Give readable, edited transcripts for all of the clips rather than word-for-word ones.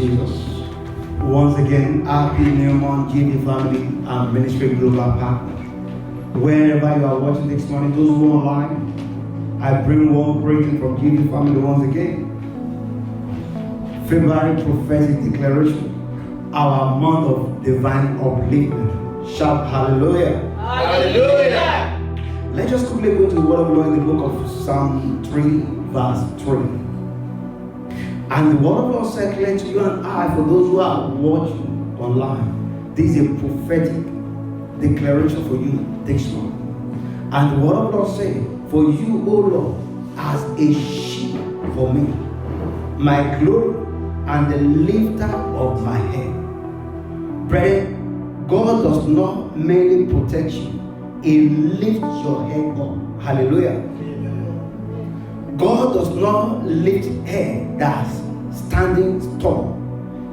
Jesus. Once again, happy new month, GD family and Ministry Global Partner. Wherever you are watching this morning, those who are online, I bring one greeting from GD family once again. February prophetic declaration, our month of divine upliftment. Shout hallelujah. Hallelujah. Let's just quickly go to the word of God in the book of Psalm 3, verse 3. And the word of God said clear to you and I, for those who are watching online, this is a prophetic declaration for you this month. And the word of God said, for you, O Lord, as a shield for me, my glory and the lifter of my head. Brethren, God does not merely protect you, He lifts your head up. Hallelujah. God does not lift head that's standing tall.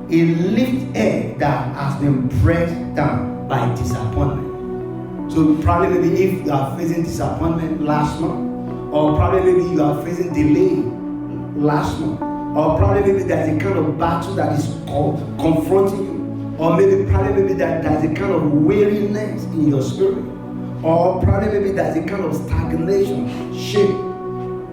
He lifts head that has been pressed down by disappointment. So probably maybe if you are facing disappointment last month, or probably maybe you are facing delay last month, or probably maybe there's a kind of battle that is confronting you, or maybe that there's a kind of weariness in your spirit, or probably maybe there's a kind of stagnation, shake.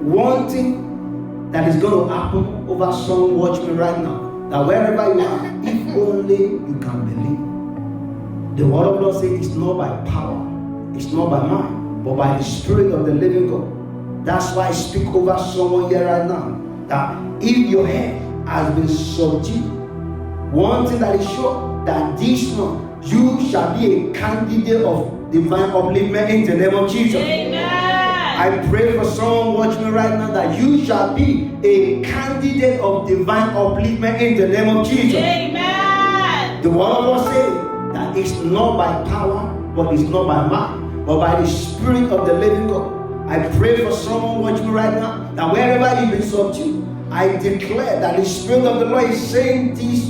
One thing that is going to happen over someone watching me right now, that wherever you are, if only you can believe. The word of God says it's not by power, it's not by might, but by the Spirit of the living God. That's why I speak over someone here right now, that if your head has been subdued, one thing that is sure, that this month you shall be a candidate of divine upliftment in the name of Jesus. Amen. I pray for someone watching me right now that you shall be a candidate of divine upliftment in the name of Jesus. Amen. The word of God says that it's not by power, but it's not by might, but by the Spirit of the living God. I pray for someone watching me right now that wherever you've been subdued, I declare that the Spirit of the Lord is saying this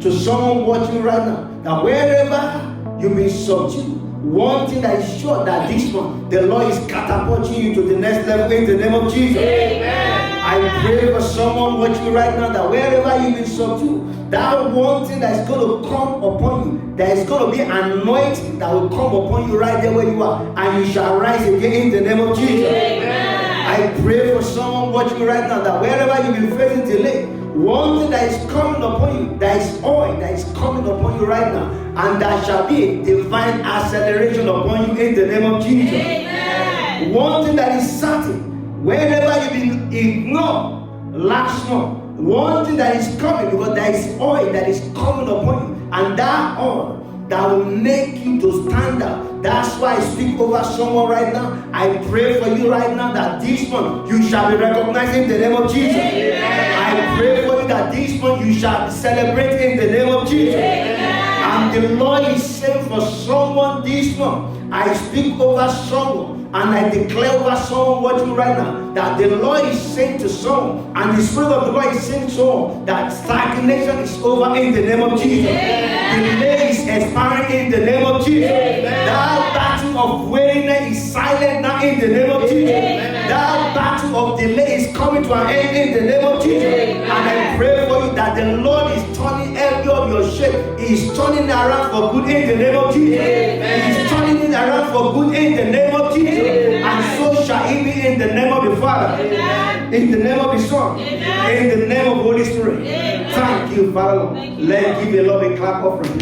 to someone watching me right now, that wherever you've been subdued, one thing that is sure, that this month the Lord is catapulting you to the next level in the name of Jesus. Amen. I pray for someone watching me right now that wherever you've been subdued, that one thing that is going to come upon you, there is going to be an anointing that will come upon you right there where you are, and you shall rise again in the name of Jesus. Amen. I pray for someone watching me right now that wherever you've been facing delay, one thing that is coming upon you, there is oil that is coming upon you right now, and there shall be a divine acceleration upon you in the name of Jesus. Amen. One thing that is certain, wherever you've been ignored last month, one thing that is coming, because there is oil that is coming upon you, and that oil that will make you to stand out. That's why I speak over someone right now. I pray for you right now that this month you shall be recognized in the name of Jesus. Amen. I pray for you that this month you shall be celebrated in the name of Jesus. Amen. And the Lord is saying for someone this month, I speak over someone and I declare over someone watching right now that the Lord is saying to someone, and the Spirit of the Lord is saying to someone, that stagnation is over in the name of Jesus. Delay is expiring in the name of Jesus. That battle of weariness is silent now in the name of Jesus. That battle of delay is coming to an end in the name of Jesus. And I pray for you that the Lord is turning every of your shape. He is turning it around for good in the name of Jesus. He is turning it around for good in the name of Jesus. And so shall it be in the name of the Father, in the name of the Son, in the name of the Holy Spirit. Thank you, Father. Let's give the Lord a clap offering.